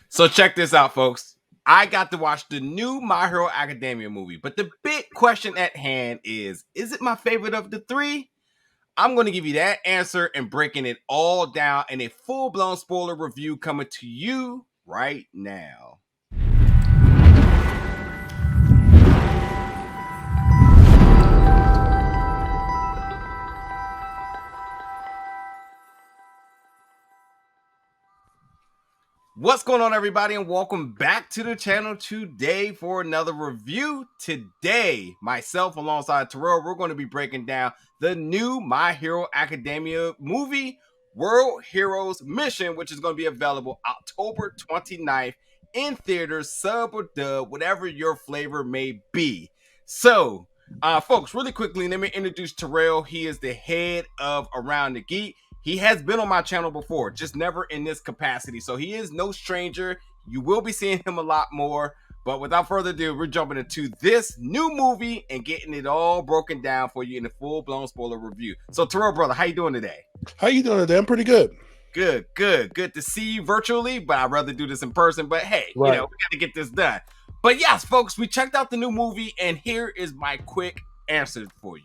So check this out, folks. I got to watch the new My Hero Academia movie, but the big question at hand is it my favorite of the three? I'm going to give you that answer and breaking it all down in a full-blown spoiler review coming to you right now. What's going on, everybody, and welcome back to the channel today for another review. Today, myself alongside Terrell, we're going to be breaking down the new My Hero Academia movie, World Heroes Mission, which is going to be available October 29th in theaters, sub or dub, whatever your flavor may be. So, folks, really quickly, let me introduce Terrell. He is the head of Around the Geek. He has been on my channel before, just never in this capacity. So he is no stranger. You will be seeing him a lot more. But without further ado, we're jumping into this new movie and getting it all broken down for you in a full-blown spoiler review. So Terrell, brother, how you doing today? How you doing today? I'm pretty good. Good to see you virtually, but I'd rather do this in person. But hey, Right. we got to get this done. But yes, folks, we checked out the new movie, and here is my quick answer for you.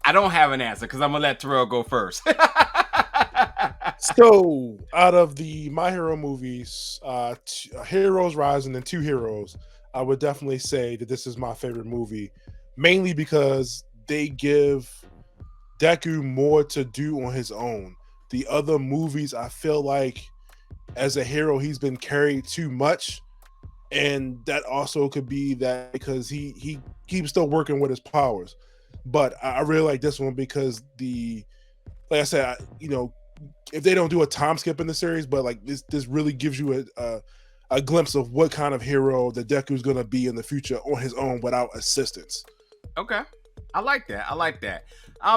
I don't have an answer because I'm gonna let Terrell go first. So, out of the My Hero movies, Heroes Rising and Two Heroes, I would definitely say that this is my favorite movie, mainly because they give Deku more to do on his own. The other movies, I feel like, as a hero, he's been carried too much, and that also could be that because he keeps still working with his powers. But I really like this one because like I said, if they don't do a time skip in the series, but like this really gives you a glimpse of what kind of hero the Deku's going to be in the future on his own without assistance. Okay, I like that.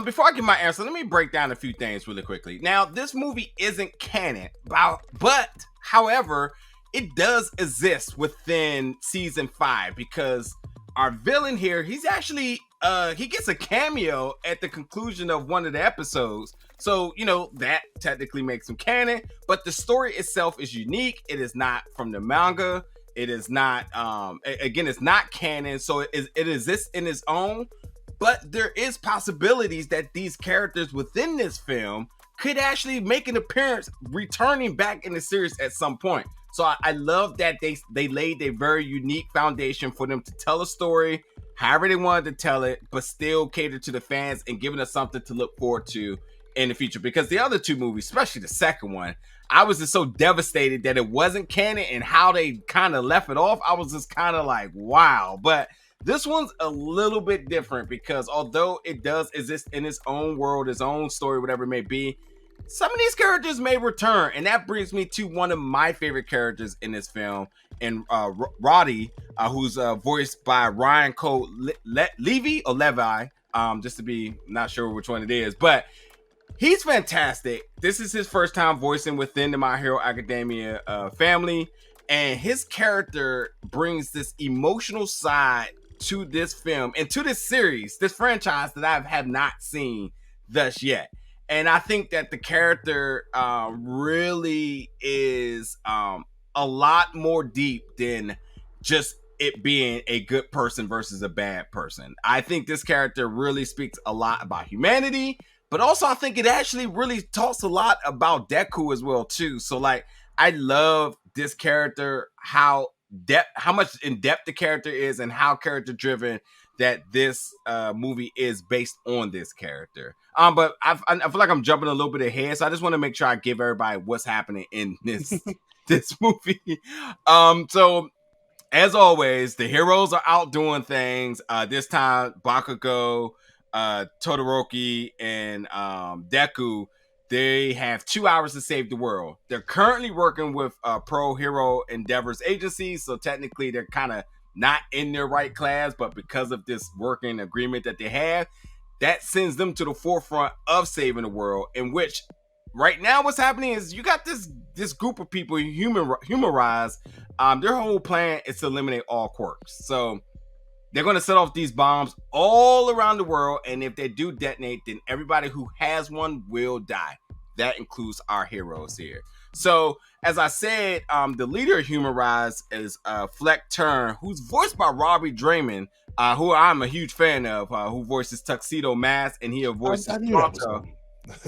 Before I give my answer, let me break down a few things really quickly. Now, this movie isn't canon, but however, it does exist within season 5 because our villain here, he's actually he gets a cameo at the conclusion of one of the episodes. So, that technically makes him canon, but the story itself is unique. It is not from the manga. It is not, again, it's not canon. So it exists in its own, but there is possibilities that these characters within this film could actually make an appearance returning back in the series at some point. So I love that they laid a very unique foundation for them to tell a story however they wanted to tell it, but still cater to the fans and giving us something to look forward to in the future. Because the other two movies, especially the second one, I was just so devastated that it wasn't canon and how they kind of left it off. I was just kind of like, wow. But this one's a little bit different because although it does exist in its own world, its own story, whatever it may be, some of these characters may return, and that brings me to one of my favorite characters in this film, and Roddy, who's voiced by Ryan Cole Levy or Levi, just to be not sure which one it is, but he's fantastic. This is his first time voicing within the My Hero Academia family, and his character brings this emotional side to this film and to this series, this franchise that I have not seen thus yet. And I think that the character really is a lot more deep than just it being a good person versus a bad person. I think this character really speaks a lot about humanity, but also I think it actually really talks a lot about Deku as well too. So like, I love this character, how much in depth the character is and how character driven that this movie is based on this character. But I feel like I'm jumping a little bit ahead, so I just want to make sure I give everybody what's happening in this this movie. So as always, the heroes are out doing things. This time, Bakugo, Todoroki, and Deku, they have 2 hours to save the world. They're currently working with Pro Hero Endeavors Agency, so technically they're kind of not in their right class, but because of this working agreement that they have, that sends them to the forefront of saving the world, in which right now what's happening is you got this group of people, humanized. Their whole plan is to eliminate all quirks. So they're going to set off these bombs all around the world, and if they do detonate, then everybody who has one will die. That includes our heroes here. So as I said, the leader of Human Rise is Fleck Turn, who's voiced by Robbie Draymond, who I'm a huge fan of, who voices Tuxedo Mask, and he voices I knew that was Pronto. him.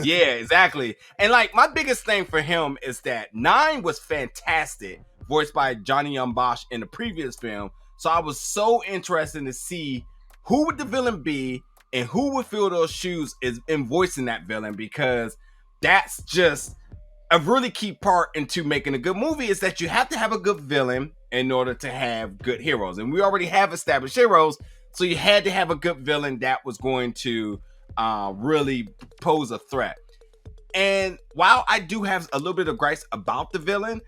Yeah, exactly. And like my biggest thing for him is that Nine was fantastic, voiced by Johnny Young Bosch in the previous film. So I was so interested to see who would the villain be and who would fill those shoes in voicing that villain, because that's just a really key part into making a good movie, is that you have to have a good villain in order to have good heroes. And we already have established heroes, so you had to have a good villain that was going to really pose a threat. And while I do have a little bit of gripes about the villain,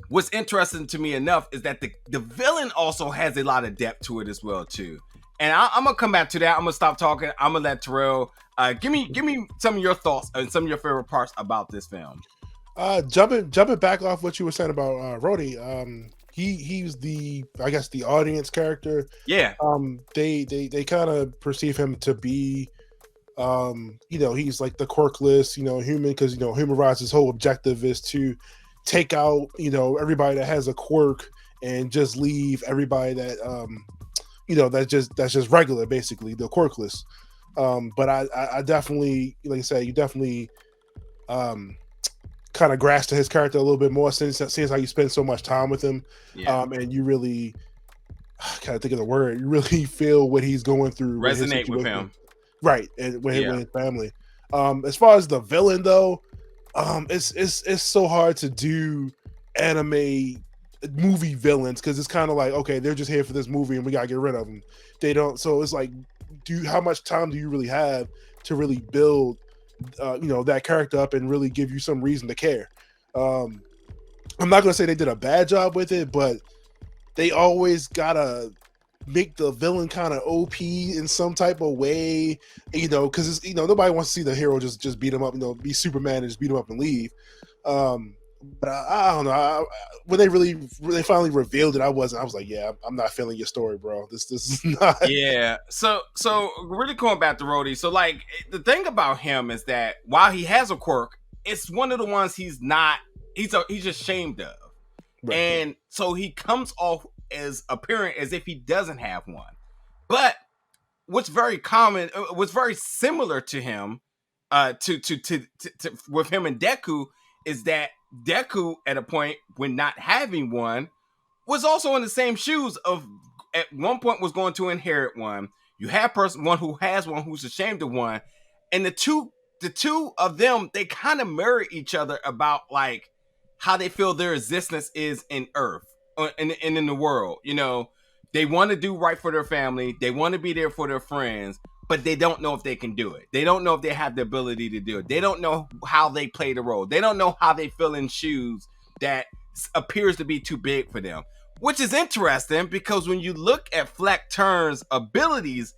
what's interesting to me enough is that the villain also has a lot of depth to it as well too. And I'm gonna come back to that. I'm gonna stop talking. I'm gonna let Terrell give me some of your thoughts and some of your favorite parts about this film. Jumping back off what you were saying about Rhodey, he's the, I guess, the audience character. Yeah. They kind of perceive him to be, he's like the quirkless, human, because Human Rise's whole objective is to take out, everybody that has a quirk and just leave everybody that that's just regular, basically, the quirkless. But I definitely, like I said, you definitely kind of grasp to his character a little bit more since how you spend so much time with him. Yeah. And you really, I can't think of the word, you really feel what he's going through. Resonate with him. Right. And with his family. As far as the villain though, it's so hard to do anime movie villains, because it's kind of like, okay, they're just here for this movie and we gotta get rid of them. They don't, so it's like, how much time do you really have to really build that character up and really give you some reason to care? I'm not gonna say they did a bad job with it, but they always gotta make the villain kind of OP in some type of way, because it's, nobody wants to see the hero just beat him up, be Superman and just beat him up and leave. But I don't know. When they finally revealed it, I was like, yeah, I'm not feeling your story, bro. This is not. Yeah. So really going back to Rhodey. So like the thing about him is that while he has a quirk, it's one of the ones he's just ashamed of. Right. And so he comes off as appearing as if he doesn't have one. But what's very common, what's very similar to him, to with him and Deku, is that Deku, at a point when not having one, was also in the same shoes of, at one point, was going to inherit one. You have one who has one who's ashamed of one, and the two of them, they kind of mirror each other about like how they feel their existence is in Earth and in the world. They want to do right for their family, they want to be there for their friends, but they don't know if they can do it. They don't know if they have the ability to do it. They don't know how they play the role. They don't know how they fill in shoes that appears to be too big for them. Which is interesting, because when you look at Fleck Turn's abilities,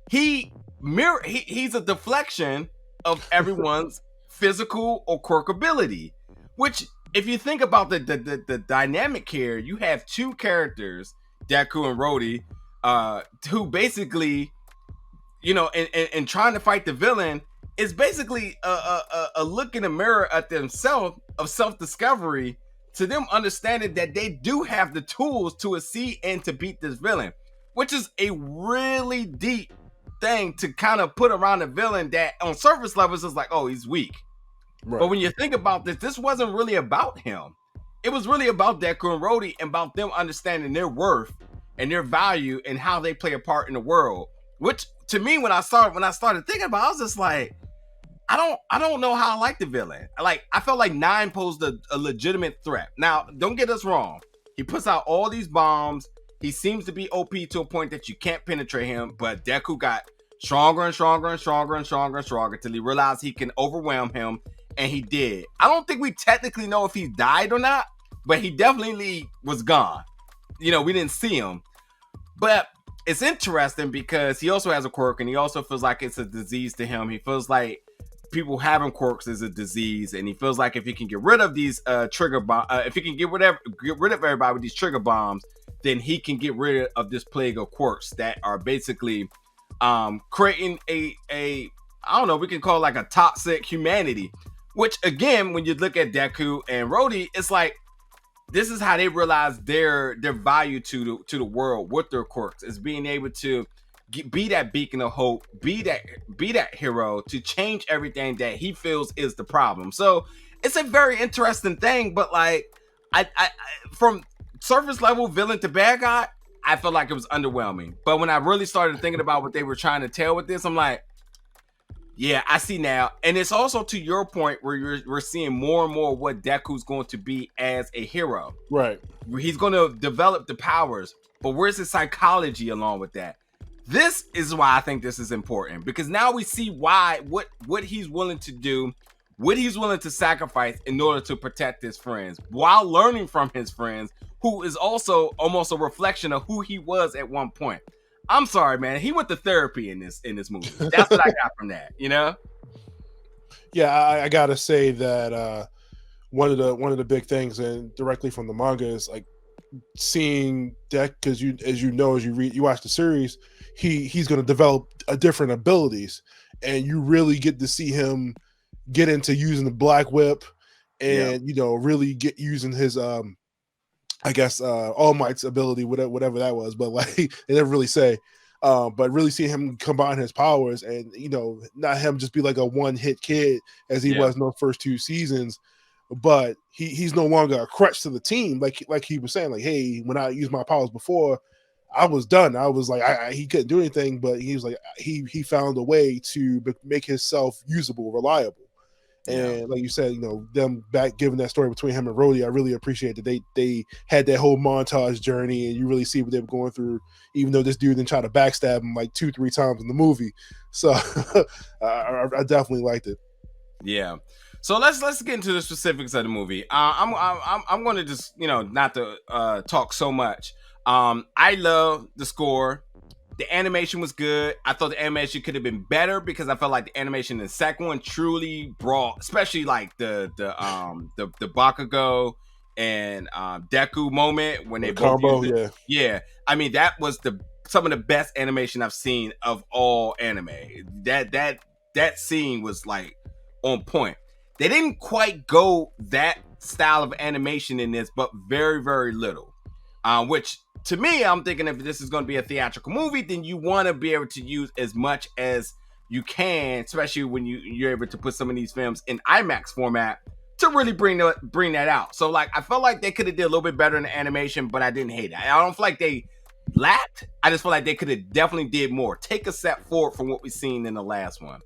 he's a deflection of everyone's physical or quirk ability. Which, if you think about the dynamic here, you have two characters, Deku and Rhodey, who basically, and trying to fight the villain is basically a look in the mirror at themselves of self-discovery, to them understanding that they do have the tools to exceed and to beat this villain, which is a really deep thing to kind of put around a villain that on surface levels is like, oh, he's weak. Right. But when you think about this wasn't really about him. It was really about Deku and Rhodey, and about them understanding their worth and their value and how they play a part in the world. Which, to me, when I started thinking about it, I was just like, I don't know how I like the villain. Like, I felt like Nine posed a legitimate threat. Now, don't get us wrong. He puts out all these bombs. He seems to be OP to a point that you can't penetrate him. But Deku got stronger and stronger and stronger and stronger and stronger till he realized he can overwhelm him. And he did. I don't think we technically know if he died or not, but he definitely was gone. We didn't see him. But it's interesting because he also has a quirk, and he also feels like it's a disease to him. He feels like people having quirks is a disease, and he feels like if he can get rid of these trigger bombs, if he can get rid of everybody with these trigger bombs, then he can get rid of this plague of quirks that are basically creating a I don't know, we can call it like a toxic humanity, Which again, when you look at Deku and Rhodey, it's like this is how they realize their value to the world with their quirks is being able to be that beacon of hope, be that hero to change everything that he feels is the problem. So it's a very interesting thing, but like I from surface level villain to bad guy, I felt like it was underwhelming. But when I really started thinking about what they were trying to tell with this, I'm like, yeah, I see now. And it's also to your point where we're seeing more and more what Deku's going to be as a hero. Right. He's going to develop the powers, but where's the psychology along with that? This is why I think this is important, because now we see why what he's willing to do, what he's willing to sacrifice in order to protect his friends, while learning from his friends, who is also almost a reflection of who he was at one point. I'm sorry, man. He went to therapy in this movie. That's what I got from that, you know? Yeah, I gotta say that one of the big things, and directly from the manga, is like seeing Deck, because as you watch the series, he's going to develop different abilities, and you really get to see him get into using the Black Whip, and really get using his I guess All Might's ability, whatever that was, but like they never really say. But really see him combine his powers, and not him just be like a one-hit kid as he was in those first 2 seasons, but he's no longer a crutch to the team, like he was saying, like, hey, when I used my powers before, I was done. I was like, he couldn't do anything, but he was like, he found a way to make himself usable, reliable. And like you said, them back giving that story between him and Rhodey, I really appreciate that they had that whole montage journey, and you really see what they were going through, even though this dude didn't try to backstab him like 2-3 times in the movie. So I definitely liked it. Yeah. So let's get into the specifics of the movie. I'm going to just not to talk so much. I love the score. The animation was good. I thought the animation could have been better, because I felt like the animation in the second one truly brought, especially like the Bakugo and Deku moment when they both combo, yeah. I mean, that was some of the best animation I've seen of all anime. That scene was like on point. They didn't quite go that style of animation in this, but very, very little. Which to me, I'm thinking if this is going to be a theatrical movie, then you want to be able to use as much as you can, especially when you're able to put some of these films in IMAX format to really bring that out. So like, I felt like they could have did a little bit better in the animation, but I didn't hate it. I don't feel like they lacked. I just feel like they could have definitely did more. Take a step forward from what we've seen in the last one,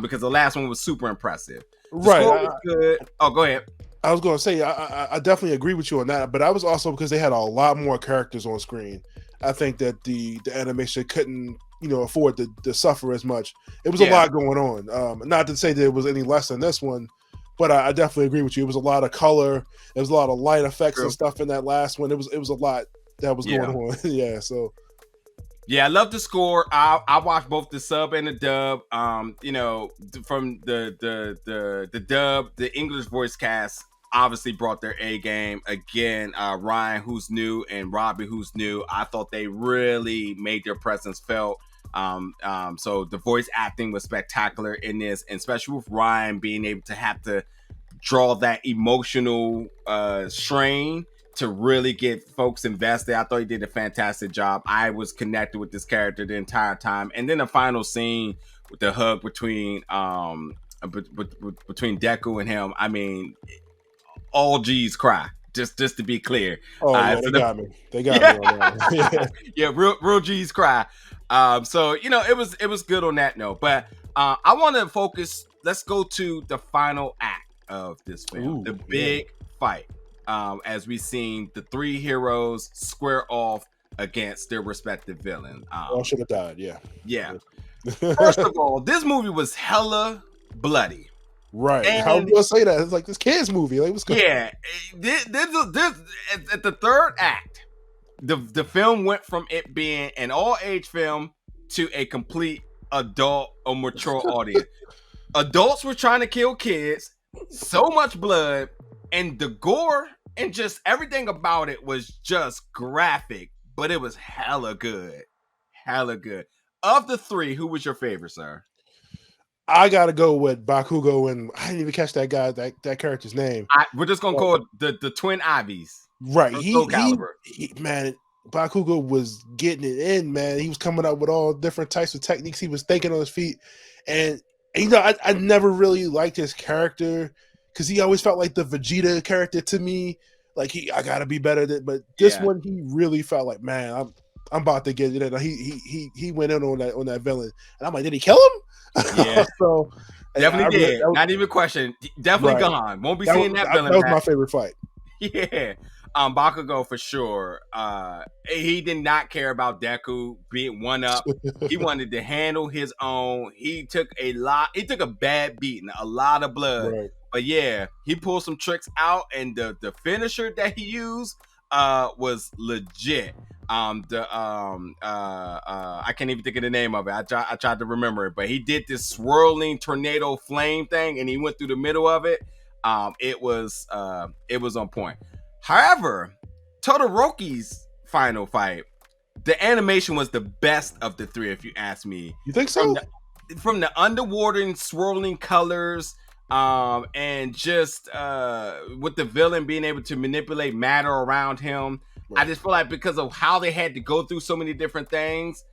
because the last one was super impressive. The score was good. Oh, go ahead. I was going to say, I definitely agree with you on that, but I was also, because they had a lot more characters on screen, I think that the animation couldn't, afford to suffer as much. It was a lot going on. Not to say that it was any less than this one, but I definitely agree with you. It was a lot of color. There was a lot of light effects and stuff in that last one. It was a lot that was going on. Yeah, so. Yeah, I love the score. I watched both the sub and the dub. From the dub, the English voice cast obviously brought their A game. Again, Ryan, who's new, and Robbie, who's new. I thought they really made their presence felt. So the voice acting was spectacular in this, and especially with Ryan being able to have to draw that emotional strain to really get folks invested. I thought he did a fantastic job. I was connected with this character the entire time. And then the final scene with the hug between Deku and him, I mean, all G's cry. Just to be clear. Oh, yeah, they got me. They got me on that. Yeah, real G's cry. So it was good on that note. But I want to focus. Let's go to the final act of this film, the big fight. As we've seen the 3 heroes square off against their respective villain. All should have died. Yeah. First of all, this movie was hella bloody. Right. How am I gonna say that? It's like this kid's movie. Like, what's going on? Yeah. This at the third act, the film went from it being an all-age film to a complete adult or mature audience. Adults were trying to kill kids, so much blood, and the gore and just everything about it was just graphic, but it was hella good. Hella good. Of the 3, who was your favorite, sir? I gotta go with Bakugo, and I didn't even catch that guy, that character's name. We're just gonna But, call it the twin Ivies right, from Soul Calibur. man, Bakugo was getting it in, man. He was coming up with all different types of techniques. He was thinking on his feet, and I never really liked his character because he always felt like the Vegeta character to me. Like I gotta be better than. But this one, he really felt like, man, I'm about to get it in. He went in on that villain, and I'm like, did he kill him? Yeah. So definitely did. Not even question. Definitely right. gone. Won't be seeing that villain. That was my favorite fight. Yeah. Bakugo for sure. He did not care about Deku being one up. He wanted to handle his own. He took a bad beating, a lot of blood. Right. But yeah, he pulled some tricks out, and the finisher that he used was legit. I can't even think of the name of it. I tried to remember it, but he did this swirling tornado flame thing, and he went through the middle of it. It was on point. However, Todoroki's final fight, the animation was the best of the three, if you ask me. You think so? From the underwater and swirling colors, and just with the villain being able to manipulate matter around him. Right. I just feel like because of how they had to go through so many different things,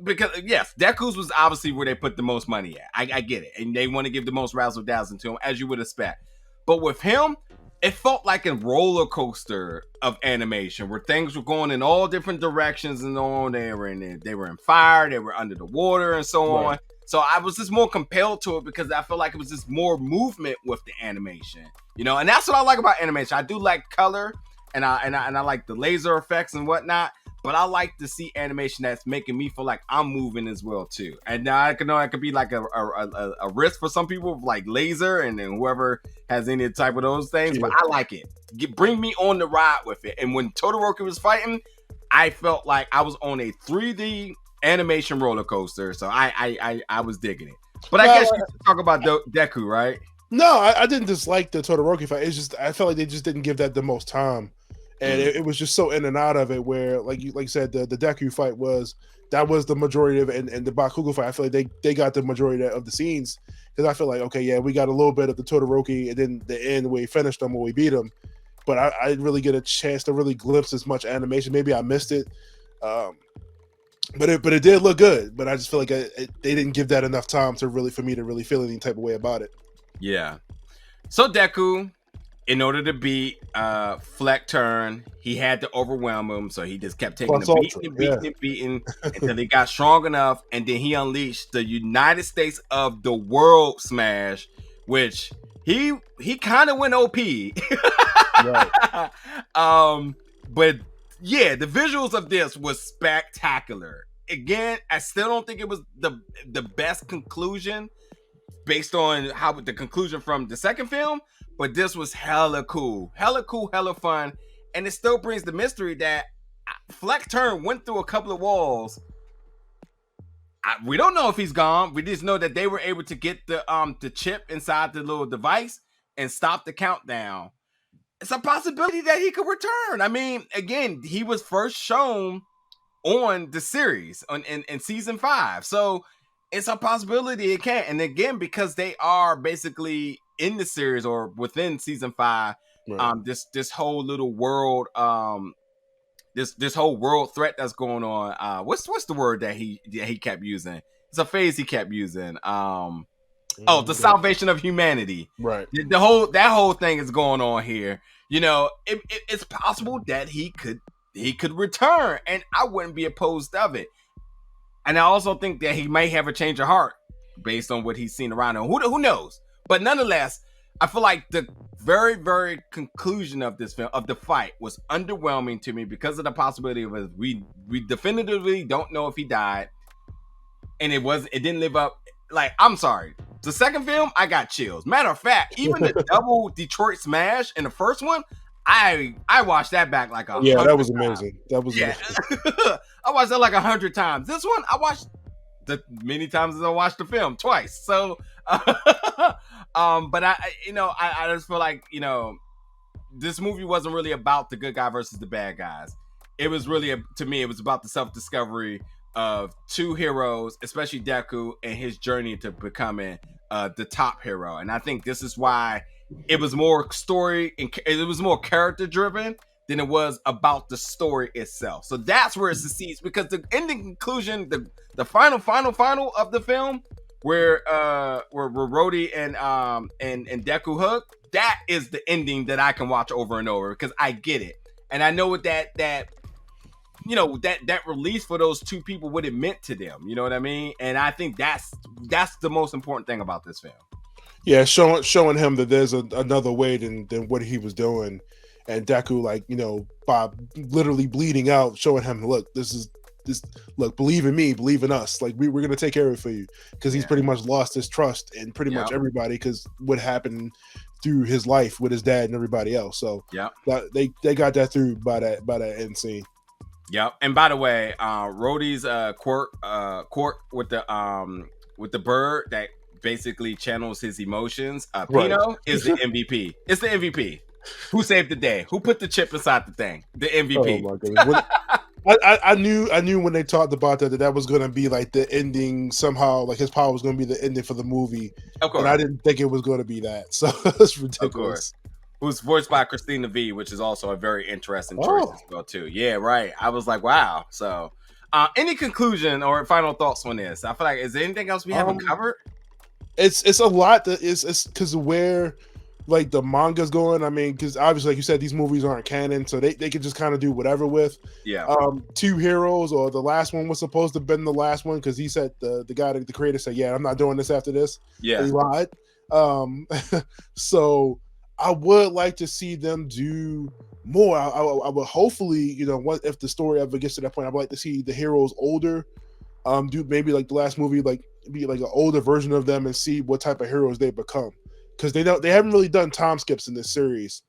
because yes, Deku's was obviously where they put the most money at. I get it, and they want to give the most razzle dazzle to him, as you would expect. But with him, it felt like a roller coaster of animation where things were going in all different directions and on. They were in fire, they were under the water, and so on. So I was just more compelled to it because I felt like it was just more movement with the animation, and that's what I like about animation. I do like color, and I like the laser effects and whatnot, but I like to see animation that's making me feel like I'm moving as well too. And now I know it could be like a risk for some people, like laser, and then whoever has any type of those things. But I like it. Bring me on the ride with it. And when Todoroki was fighting, I felt like I was on a 3D animation roller coaster. So I was digging it. But I guess you talk about Deku, right? No, I didn't dislike the Todoroki fight. It's just I felt like they just didn't give that the most time. And it was just so in and out of it where, like you said, the Deku fight was the majority of it, and the Bakugo fight, I feel like they got the majority of the scenes, because I feel like, okay, yeah, we got a little bit of the Todoroki, and then the end where we finished them, where we beat them, but I didn't really get a chance to really glimpse as much animation. Maybe I missed it, but it did look good. But I just feel like they didn't give that enough time for me to really feel any type of way about it. Yeah. So Deku, in order to beat Fleck Turn, he had to overwhelm him, so he just kept taking the beating until he got strong enough, and then he unleashed the United States of the World Smash, which he kind of went OP. Right. But yeah, the visuals of this was spectacular. Again, I still don't think it was the best conclusion based on how the conclusion from the second film. But this was hella cool, hella fun. And it still brings the mystery that Fleck Turn went through a couple of walls. We don't know if he's gone. We just know that they were able to get the chip inside the little device and stop the countdown. It's a possibility that he could return. I mean, again, he was first shown on the series in season 5. So it's a possibility it can. And again, because they are basically in the series or within season 5, right. This whole little world, this whole world threat that's going on. What's the word that he kept using? It's a phrase he kept using. The salvation of humanity. Right. That whole thing is going on here. It's possible that he could return, and I wouldn't be opposed of it. And I also think that he may have a change of heart based on what he's seen around him. Who knows? But nonetheless, I feel like the very, very conclusion of this film, of the fight, was underwhelming to me because of the possibility of it. We definitively don't know if he died, and it didn't live up. Like, I'm sorry, the second film, I got chills. Matter of fact, even the double Detroit smash in the first one, I watched that back like 100 times. That was amazing. That was amazing. I watched that like 100 times. This one, I watched many times as I watched the film, twice. So, but I just feel like, this movie wasn't really about the good guy versus the bad guys. It was really, to me, it was about the self-discovery of two heroes, especially Deku and his journey to becoming the top hero. And I think this is why it was more story and it was more character driven than it was about the story itself. So that's where it succeeds, because the ending conclusion, the final of the film, where Rhodey and Deku hug, that is the ending that I can watch over and over, because I get it. And I know what that release for those two people, what it meant to them. You know what I mean? And I think that's the most important thing about this film. Yeah, showing him that there's another way than what he was doing, and Deku, like, by literally bleeding out, showing him, look, look, believe in me, believe in us. Like, we're gonna take care of it for you, because he's pretty much lost his trust in pretty much everybody, because what happened through his life with his dad and everybody else. So they got that through by that end scene. Yep. And by the way, Rhodey's quirk with the bird that basically channels his emotions. Pino is the MVP. It's the MVP. Who saved the day? Who put the chip inside the thing? The MVP. Oh my goodness. I knew when they talked about that was going to be like the ending somehow. Like, his power was going to be the ending for the movie. Of course. And I didn't think it was going to be that. So it's ridiculous. Of course. Who's voiced by Christina V, which is also a very interesting choice as well too. Yeah, right. I was like, wow. So, any conclusion or final thoughts on this? I feel like, is there anything else we haven't covered? It's a lot that it's because of where, like, the manga's going. I mean, because obviously, like you said, these movies aren't canon, so they can just kind of do whatever with. Yeah. Two heroes, or the last one was supposed to have been the last one, because he said the guy, the creator said, yeah, I'm not doing this after this. Yeah. He lied. So I would like to see them do more. I would hopefully, if the story ever gets to that point, I'd like to see the heroes older. Do maybe like the last movie, like be like an older version of them, and see what type of heroes they become. Because they haven't really done time skips in this series.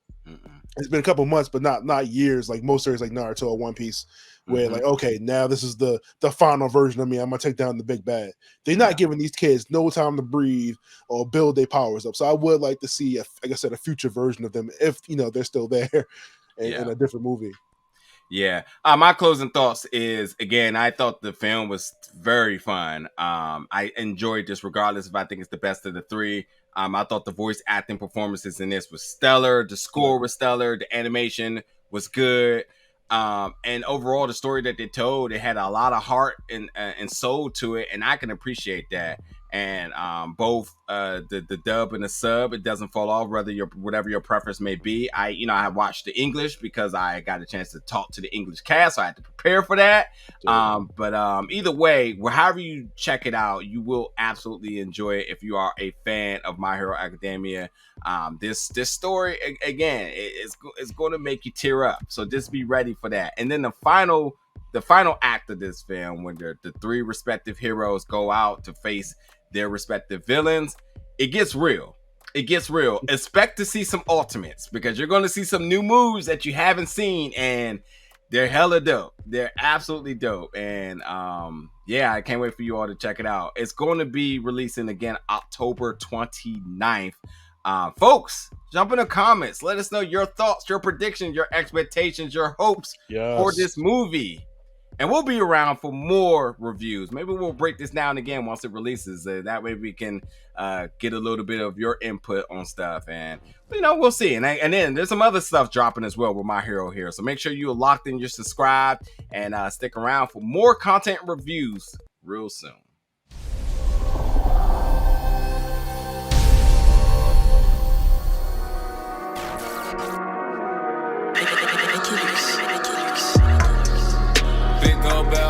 It's been a couple months, but not years, like most series like Naruto or One Piece, where like, okay, now this is the final version of me. I'm gonna take down the big bad. They're not giving these kids no time to breathe or build their powers up. So I would like to see, like I said, a future version of them, if they're still there in a different movie. Yeah. My closing thoughts is, again, I thought the film was very fun. I enjoyed this regardless if I think it's the best of the three. I thought the voice acting performances in this was stellar. The score was stellar. The animation was good. And overall, the story that they told, it had a lot of heart and soul to it, and I can appreciate that. And both the dub and the sub, it doesn't fall off, whatever your preference may be. I watched the English because I got a chance to talk to the English cast, so I had to prepare for that. But either way, however you check it out, you will absolutely enjoy it if you are a fan of My Hero Academia. This story, again, it's going to make you tear up, so just be ready for that. And then the final act of this film, when the three respective heroes go out to face their respective villains, it gets real. Expect to see some ultimates, because you're going to see some new moves that you haven't seen, and they're hella dope. They're absolutely dope. And I can't wait for you all to check it out. It's going to be releasing again October 29th. Folks, jump in the comments. Let us know your thoughts, your predictions, your expectations, your hopes for this movie. And we'll be around for more reviews. Maybe we'll break this down again once it releases. That way we can get a little bit of your input on stuff. And, we'll see. And then there's some other stuff dropping as well with My Hero here. So make sure you're locked in, you're subscribed, and stick around for more content reviews real soon. Big old bell.